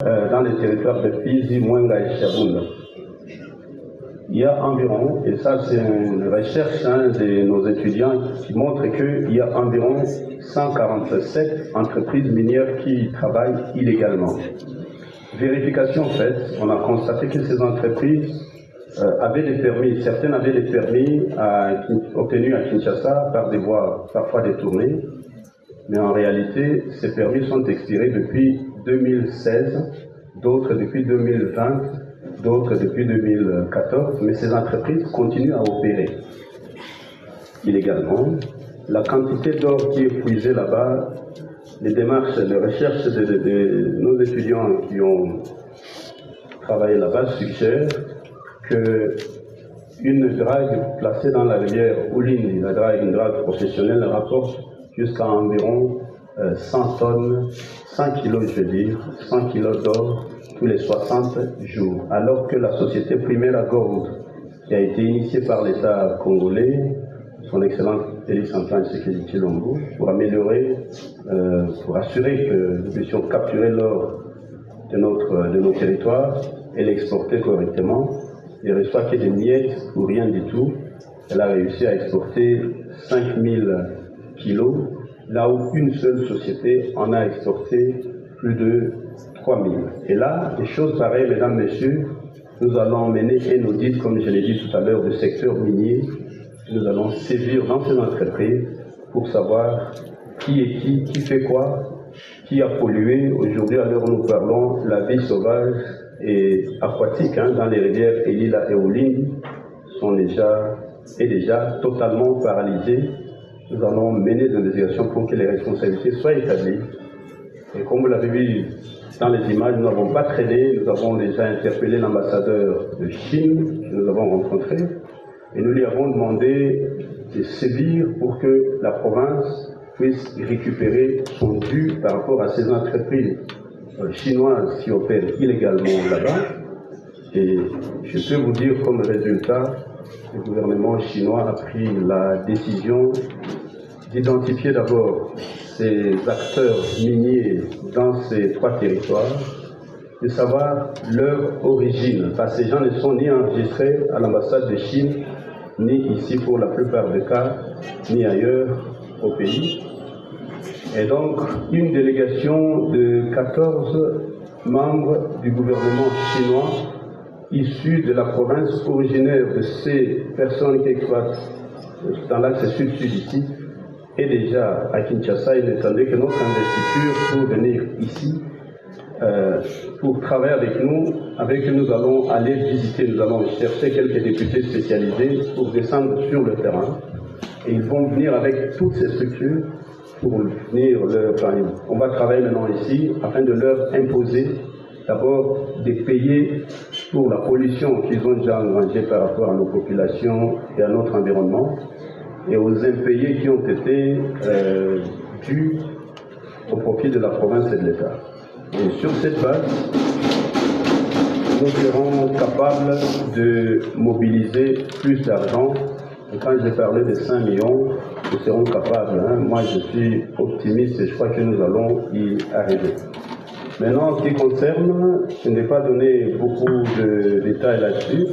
Dans les territoires de Fizi, Mwenga et Chabunda. Il y a environ, et ça c'est une recherche de nos étudiants qui montre qu'il y a environ 147 entreprises minières qui travaillent illégalement. Vérification faite, on a constaté que ces entreprises avaient des permis, certaines avaient des permis obtenus à Kinshasa par des voies parfois détournées, mais en réalité ces permis sont expirés depuis 2016, d'autres depuis 2020, d'autres depuis 2014, mais ces entreprises continuent à opérer illégalement. La quantité d'or qui est puisée là-bas, les démarches, les recherches de nos étudiants qui ont travaillé là-bas suggèrent qu'une drague placée dans la rivière Oulini, une drague professionnelle, rapporte jusqu'à environ 100 tonnes, 100 kilos, je veux dire, 100 kilos d'or tous les 60 jours. Alors que la société Primera Gold, qui a été initiée par l'État congolais, son excellence Félix Antoine Tshisekedi Tshilombo, pour améliorer, pour assurer que nous puissions capturer l'or de nos territoires et l'exporter correctement, il ne reçoit que des miettes ou rien du tout. Elle a réussi à exporter 5000 kilos, là où une seule société en a exporté plus de 3000. Et là, des choses pareilles, mesdames, messieurs, nous allons mener un audit, comme je l'ai dit tout à l'heure, du secteur minier. Nous allons sévir dans ces entreprises pour savoir qui est qui fait quoi, qui a pollué. Aujourd'hui, à l'heure où nous parlons, la vie sauvage et aquatique dans les rivières Elila et Oulini sont déjà totalement paralysées. Nous allons mener des investigations pour que les responsabilités soient établies. Et comme vous l'avez vu dans les images, nous n'avons pas traîné, nous avons déjà interpellé l'ambassadeur de Chine que nous avons rencontré et nous lui avons demandé de sévir pour que la province puisse récupérer son dû par rapport à ces entreprises chinoises qui opèrent illégalement là-bas. Et je peux vous dire comme résultat, le gouvernement chinois a pris la décision d'identifier d'abord ces acteurs miniers dans ces 3 territoires, de savoir leur origine, parce que ces gens ne sont ni enregistrés à l'ambassade de Chine, ni ici pour la plupart des cas, ni ailleurs au pays. Et donc, une délégation de 14 membres du gouvernement chinois, issus de la province originaire de ces personnes qui exploitent dans l'axe sud-sud ici, est déjà à Kinshasa. Il est attendu que notre investiture pour venir ici, pour travailler avec eux, nous allons aller visiter, nous allons chercher quelques députés spécialisés pour descendre sur le terrain. Et ils vont venir avec toutes ces structures pour venir on va travailler maintenant ici afin de leur imposer d'abord de payer pour la pollution qu'ils ont déjà engrangée par rapport à nos populations et à notre environnement, et aux impayés qui ont été dus au profit de la province et de l'État. Et sur cette base, nous serons capables de mobiliser plus d'argent. Et quand j'ai parlé de 5 millions, nous serons capables. Moi, je suis optimiste et je crois que nous allons y arriver. Maintenant, en ce qui concerne, je n'ai pas donné beaucoup de détails là-dessus.